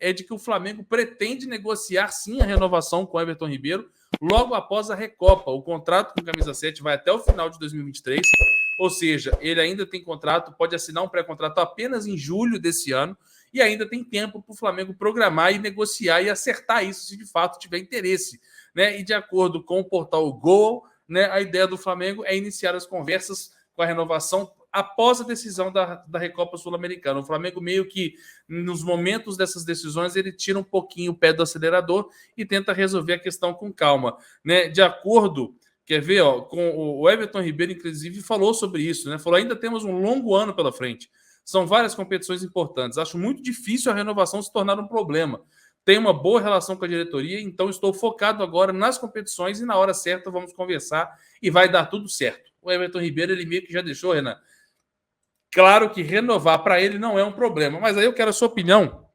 é de que o Flamengo pretende negociar sim a renovação com o Everton Ribeiro logo após a Recopa. O contrato com o Camisa 7 vai até o final de 2023, ou seja, ele ainda tem contrato, pode assinar um pré-contrato apenas em julho desse ano, e ainda tem tempo para o Flamengo programar e negociar e acertar isso se de fato tiver interesse, né? E de acordo com o portal Gol, né, a ideia do Flamengo é iniciar as conversas com a renovação após a decisão da Recopa Sul-Americana. O Flamengo meio que, nos momentos dessas decisões, ele tira um pouquinho o pé do acelerador e tenta resolver a questão com calma, né? De acordo, quer ver, ó, com o Everton Ribeiro, inclusive, falou sobre isso, né? Falou, ainda temos um longo ano pela frente. São várias competições importantes. Acho muito difícil a renovação se tornar um problema. Tenho uma boa relação com a diretoria, então estou focado agora nas competições e na hora certa vamos conversar e vai dar tudo certo. O Everton Ribeiro, ele meio que já deixou, Renan, claro que renovar para ele não é um problema, mas aí eu quero a sua opinião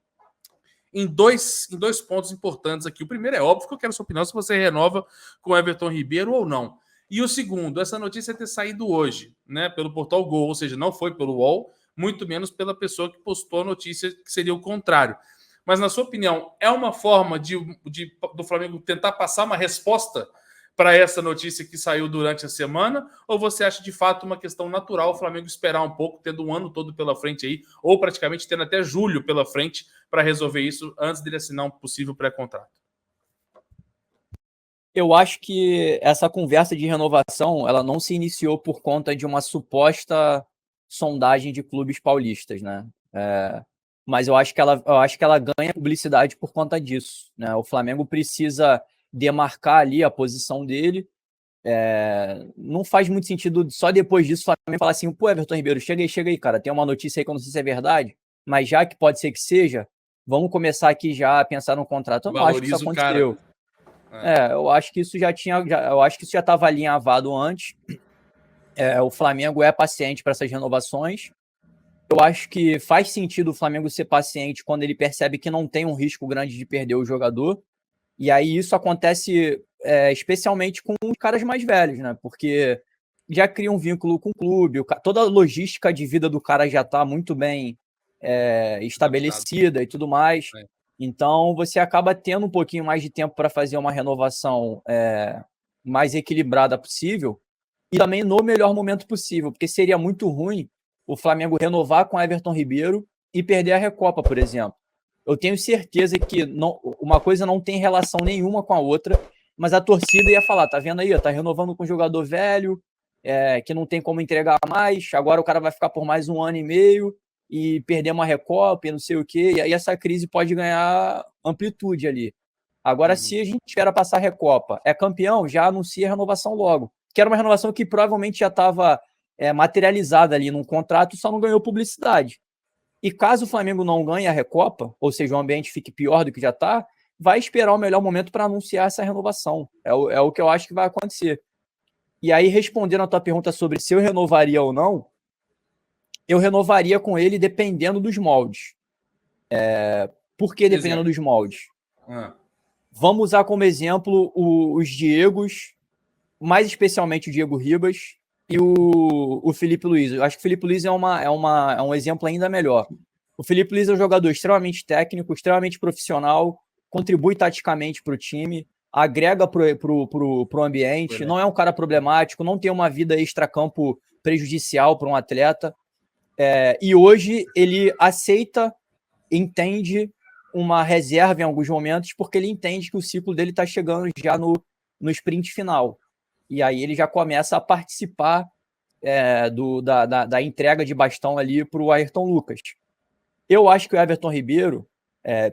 em dois pontos importantes aqui. O primeiro é óbvio que eu quero a sua opinião se você renova com o Everton Ribeiro ou não. E o segundo, essa notícia ter saído hoje, né, pelo portal Gol, ou seja, não foi pelo UOL, muito menos pela pessoa que postou a notícia, que seria o contrário. Mas, na sua opinião, é uma forma do Flamengo tentar passar uma resposta para essa notícia que saiu durante a semana? Ou você acha de fato uma questão natural o Flamengo esperar um pouco, tendo um ano todo pela frente aí, ou praticamente tendo até julho pela frente para resolver isso antes dele assinar um possível pré-contrato? Eu acho que essa conversa de renovação ela não se iniciou por conta de uma suposta sondagem de clubes paulistas, né? Mas eu acho que ela ganha publicidade por conta disso, né? O Flamengo precisa demarcar ali a posição dele. Não faz muito sentido só depois disso o Flamengo falar assim, pô, Everton Ribeiro, chega aí, cara, tem uma notícia aí que eu não sei se é verdade, mas já que pode ser que seja, vamos começar aqui já a pensar no contrato. Eu não acho que isso aconteceu. Eu acho que isso já estava alinhavado antes. O Flamengo é paciente para essas renovações. Eu acho que faz sentido o Flamengo ser paciente quando ele percebe que não tem um risco grande de perder o jogador. E aí isso acontece especialmente com os caras mais velhos, né? Porque já cria um vínculo com o clube, toda a logística de vida do cara já está muito bem estabelecida e tudo mais. Então você acaba tendo um pouquinho mais de tempo para fazer uma renovação mais equilibrada possível e também no melhor momento possível, porque seria muito ruim o Flamengo renovar com Everton Ribeiro e perder a Recopa, por exemplo. Eu tenho certeza que uma coisa não tem relação nenhuma com a outra, mas a torcida ia falar, tá vendo aí, tá renovando com um jogador velho, que não tem como entregar mais, agora o cara vai ficar por mais 1 ano e meio e perder uma Recopa e não sei o quê, e aí essa crise pode ganhar amplitude ali. Agora, se a gente espera passar a Recopa, é campeão, já anuncia a renovação logo, que era uma renovação que provavelmente já estava materializada ali num contrato, só não ganhou publicidade. E caso o Flamengo não ganhe a Recopa, ou seja, o ambiente fique pior do que já está, vai esperar o melhor momento para anunciar essa renovação. É o que eu acho que vai acontecer. E aí, respondendo a tua pergunta sobre se eu renovaria ou não, eu renovaria com ele dependendo dos moldes. Por que dependendo dos moldes? Vamos usar como exemplo os Diegos, mais especialmente o Diego Ribas e o Felipe Luiz. Eu acho que o Felipe Luiz é um exemplo ainda melhor. O Felipe Luiz é um jogador extremamente técnico, extremamente profissional, contribui taticamente para o time, agrega para o ambiente, não é um cara problemático, não tem uma vida extracampo prejudicial para um atleta. E hoje ele aceita, entende uma reserva em alguns momentos, porque ele entende que o ciclo dele está chegando já no sprint final. E aí ele já começa a participar da entrega de bastão ali para o Ayrton Lucas. Eu acho que o Everton Ribeiro,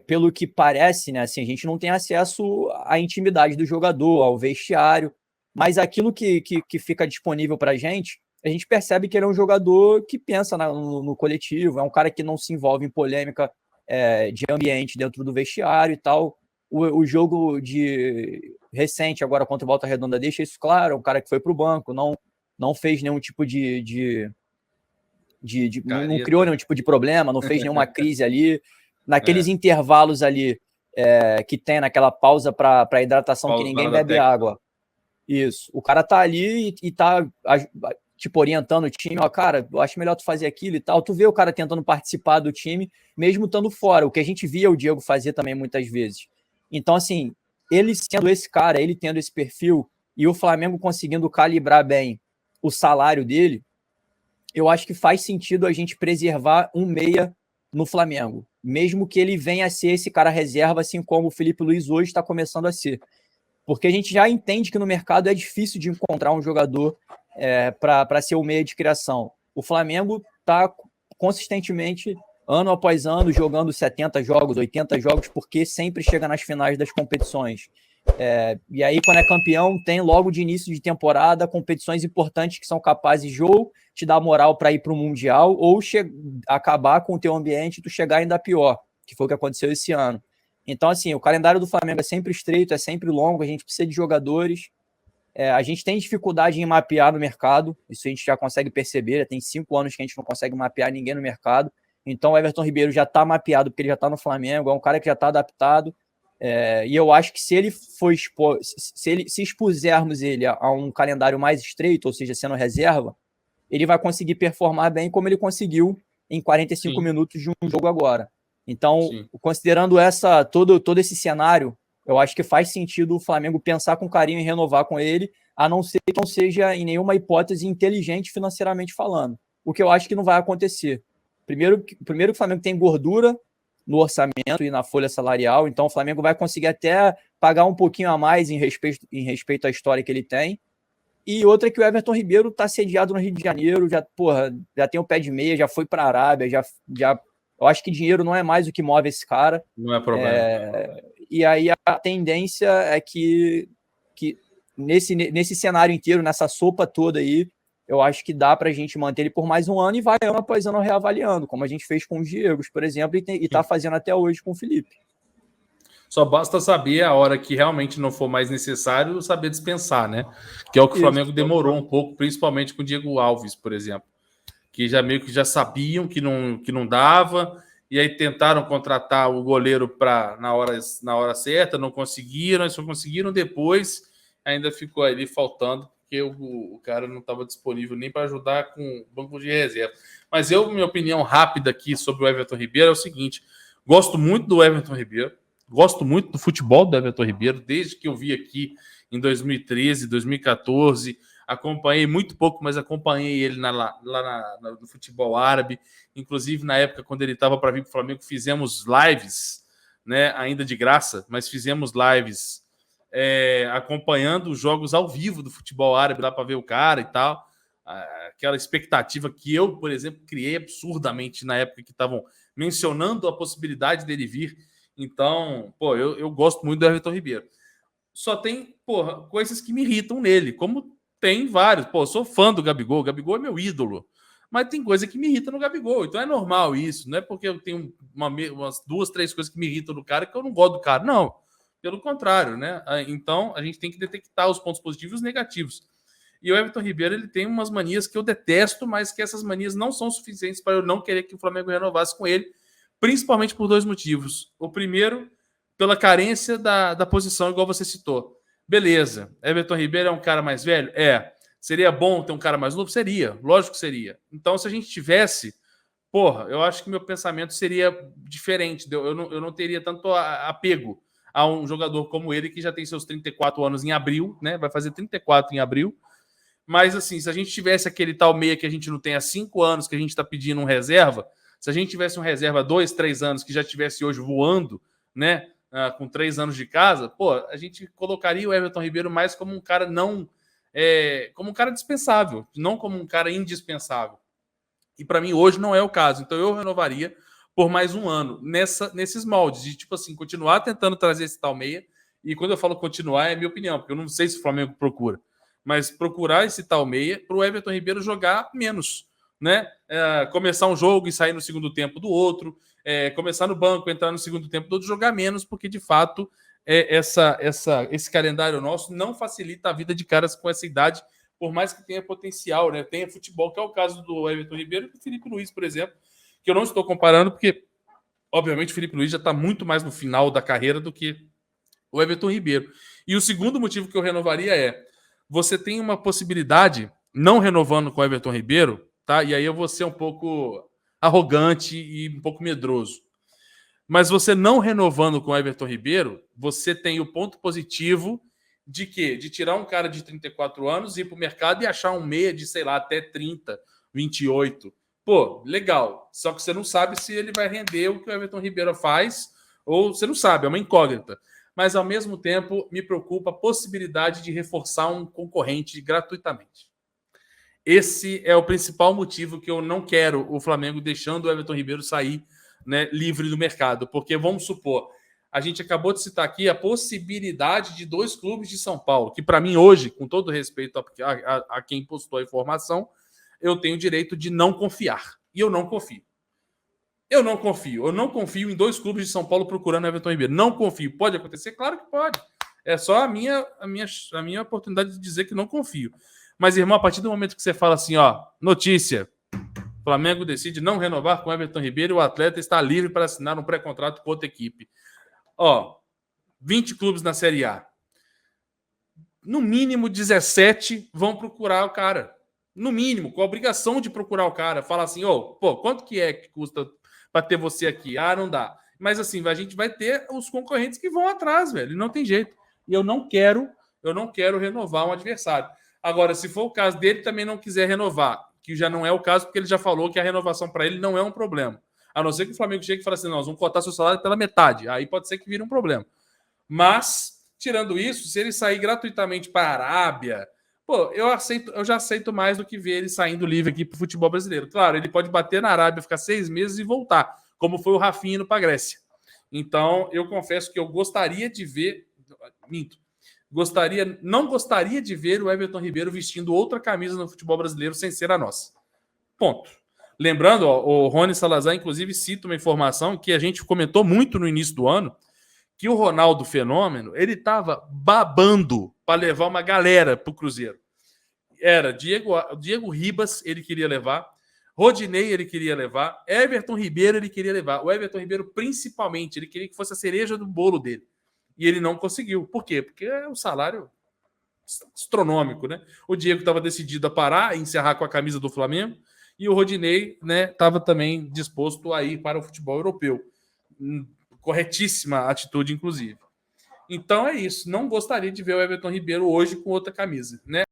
pelo que parece, né, assim, a gente não tem acesso à intimidade do jogador, ao vestiário, mas aquilo que fica disponível para a gente percebe que ele é um jogador que pensa no coletivo, é um cara que não se envolve em polêmica de ambiente dentro do vestiário e tal. O jogo recente agora contra o Volta Redonda deixa isso claro, um cara que foi para o banco, não fez nenhum tipo não criou nenhum tipo de problema, não fez nenhuma crise ali. Naqueles intervalos ali que tem naquela pausa para hidratação que ninguém bebe água. Isso. O cara tá ali e tá tipo, orientando o time, ó, cara, eu acho melhor tu fazer aquilo e tal. Tu vê o cara tentando participar do time, mesmo estando fora, o que a gente via o Diego fazer também muitas vezes. Então, assim, ele sendo esse cara, ele tendo esse perfil, e o Flamengo conseguindo calibrar bem o salário dele, eu acho que faz sentido a gente preservar um meia no Flamengo, mesmo que ele venha a ser esse cara reserva, assim como o Felipe Luiz hoje está começando a ser. Porque a gente já entende que no mercado é difícil de encontrar um jogador para ser o meia de criação. O Flamengo está consistentemente, ano após ano, jogando 70 jogos, 80 jogos, porque sempre chega nas finais das competições. E aí, quando é campeão, tem logo de início de temporada competições importantes que são capazes de ou te dar moral para ir para o Mundial ou acabar com o teu ambiente e tu chegar ainda pior, que foi o que aconteceu esse ano. Então, assim, o calendário do Flamengo é sempre estreito, é sempre longo, a gente precisa de jogadores. A gente tem dificuldade em mapear no mercado, isso a gente já consegue perceber, já tem 5 anos que a gente não consegue mapear ninguém no mercado. Então, o Everton Ribeiro já está mapeado porque ele já está no Flamengo, é um cara que já está adaptado. E eu acho que se ele for se expusermos ele a um calendário mais estreito, ou seja, sendo reserva, ele vai conseguir performar bem como ele conseguiu em 45 minutos de um jogo agora. Então, considerando todo esse cenário, eu acho que faz sentido o Flamengo pensar com carinho em renovar com ele, a não ser que não seja em nenhuma hipótese inteligente financeiramente falando. O que eu acho que não vai acontecer. Primeiro que o Flamengo tem gordura no orçamento e na folha salarial, então o Flamengo vai conseguir até pagar um pouquinho a mais em respeito à história que ele tem. E outra é que o Everton Ribeiro está sediado no Rio de Janeiro, já tem o pé de meia, já foi para a Arábia, eu acho que dinheiro não é mais o que move esse cara. Não é problema. E aí a tendência é que nesse cenário inteiro, nessa sopa toda aí, eu acho que dá para a gente manter ele por mais um ano e vai ano após ano reavaliando, como a gente fez com os Diegos, por exemplo, e está fazendo até hoje com o Felipe. Só basta saber a hora que realmente não for mais necessário, saber dispensar, né? Que é o que o Flamengo demorou um pouco, principalmente com o Diego Alves, por exemplo. Que já meio que já sabiam que não dava, e aí tentaram contratar o goleiro na hora certa, não conseguiram, só conseguiram depois, ainda ficou ali faltando, porque o cara não estava disponível nem para ajudar com o banco de reserva. Mas minha opinião rápida aqui sobre o Everton Ribeiro é o seguinte: gosto muito do Everton Ribeiro, gosto muito do futebol do Everton Ribeiro, desde que eu vi aqui em 2013, 2014, acompanhei muito pouco, mas acompanhei ele no futebol árabe, inclusive na época quando ele estava para vir para o Flamengo, fizemos lives, né, ainda de graça, mas fizemos lives acompanhando os jogos ao vivo do futebol árabe lá para ver o cara e tal, aquela expectativa que eu, por exemplo, criei absurdamente na época que estavam mencionando a possibilidade dele vir. Então, eu gosto muito do Everton Ribeiro. Só tem, coisas que me irritam nele, como tem vários. Eu sou fã do Gabigol. O Gabigol é meu ídolo. Mas tem coisa que me irrita no Gabigol. Então é normal isso. Não é porque eu tenho umas 2, 3 coisas que me irritam no cara que eu não gosto do cara. Não. Pelo contrário, né? Então a gente tem que detectar os pontos positivos e os negativos. E o Everton Ribeiro, ele tem umas manias que eu detesto, mas que essas manias não são suficientes para eu não querer que o Flamengo renovasse com ele, principalmente por 2 motivos. O primeiro, pela carência da posição, igual você citou. Beleza, Everton Ribeiro é um cara mais velho? Seria bom ter um cara mais novo? Seria, lógico que seria. Então, se a gente tivesse, eu acho que meu pensamento seria diferente. Eu não teria tanto apego a um jogador como ele, que já tem seus 34 anos em abril, né? Vai fazer 34 em abril. Mas, assim, se a gente tivesse aquele tal meia que a gente não tem há 5 anos, que a gente está pedindo um reserva, se a gente tivesse um reserva há 2, 3 anos, que já estivesse hoje voando, né? Com 3 anos de casa, a gente colocaria o Everton Ribeiro mais como um cara como um cara dispensável, não como um cara indispensável. E para mim hoje não é o caso. Então eu renovaria por mais um ano nesses moldes de, tipo assim, continuar tentando trazer esse tal meia. E quando eu falo continuar, é minha opinião, porque eu não sei se o Flamengo procura, mas procurar esse tal meia para o Everton Ribeiro jogar menos, né? Começar um jogo e sair no segundo tempo do outro, começar no banco, entrar no segundo tempo do outro, jogar menos, porque de fato esse calendário nosso não facilita a vida de caras com essa idade, por mais que tenha potencial, né? Tenha futebol, que é o caso do Everton Ribeiro e do Felipe Luiz, por exemplo, que eu não estou comparando, porque obviamente o Felipe Luiz já está muito mais no final da carreira do que o Everton Ribeiro. E o segundo motivo que eu renovaria você tem uma possibilidade não renovando com o Everton Ribeiro, tá? E aí eu vou ser um pouco arrogante e um pouco medroso. Mas você não renovando com o Everton Ribeiro, você tem o ponto positivo de quê? De tirar um cara de 34 anos, ir para o mercado e achar um meia de, sei lá, até 30, 28. Pô, legal. Só que você não sabe se ele vai render o que o Everton Ribeiro faz, ou você não sabe, é uma incógnita. Mas, ao mesmo tempo, me preocupa a possibilidade de reforçar um concorrente gratuitamente. Esse é o principal motivo que eu não quero o Flamengo deixando o Everton Ribeiro sair, né, livre do mercado. Porque, vamos supor, a gente acabou de citar aqui a possibilidade de 2 clubes de São Paulo, que para mim hoje, com todo respeito a quem postou a informação, eu tenho o direito de não confiar. E eu não confio. Eu não confio em 2 clubes de São Paulo procurando Everton Ribeiro. Não confio. Pode acontecer? Claro que pode. É só a minha oportunidade de dizer que não confio. Mas, irmão, a partir do momento que você fala assim, ó, notícia, Flamengo decide não renovar com Everton Ribeiro e o atleta está livre para assinar um pré-contrato com outra equipe. Ó, 20 clubes na Série A. No mínimo 17 vão procurar o cara. No mínimo, com a obrigação de procurar o cara. Fala assim, pô, quanto que custa para ter você aqui? Ah, não dá. Mas assim, a gente vai ter os concorrentes que vão atrás, velho. Não tem jeito. E eu não quero renovar um adversário. Agora, se for o caso dele também não quiser renovar, que já não é o caso, porque ele já falou que a renovação para ele não é um problema. A não ser que o Flamengo chegue e fale assim, nós vamos cortar seu salário pela metade. Aí pode ser que vire um problema. Mas, tirando isso, se ele sair gratuitamente para a Arábia, pô, eu já aceito mais do que ver ele saindo livre aqui para o futebol brasileiro. Claro, ele pode bater na Arábia, ficar 6 meses e voltar, como foi o Rafinha indo para a Grécia. Então, eu confesso que eu gostaria de ver... Não gostaria de ver o Everton Ribeiro vestindo outra camisa no futebol brasileiro sem ser a nossa. Ponto. Lembrando, o Rony Salazar, inclusive, cita uma informação que a gente comentou muito no início do ano, que o Ronaldo Fenômeno, ele estava babando para levar uma galera para o Cruzeiro. Era Diego Ribas, ele queria levar, Rodinei, ele queria levar, Everton Ribeiro, ele queria levar. O Everton Ribeiro, principalmente, ele queria que fosse a cereja do bolo dele. E ele não conseguiu. Por quê? Porque é um salário astronômico, né? O Diego estava decidido a parar, encerrar com a camisa do Flamengo, e o Rodinei, né, estava também disposto a ir para o futebol europeu. Corretíssima atitude, inclusive. Então é isso. Não gostaria de ver o Everton Ribeiro hoje com outra camisa, né?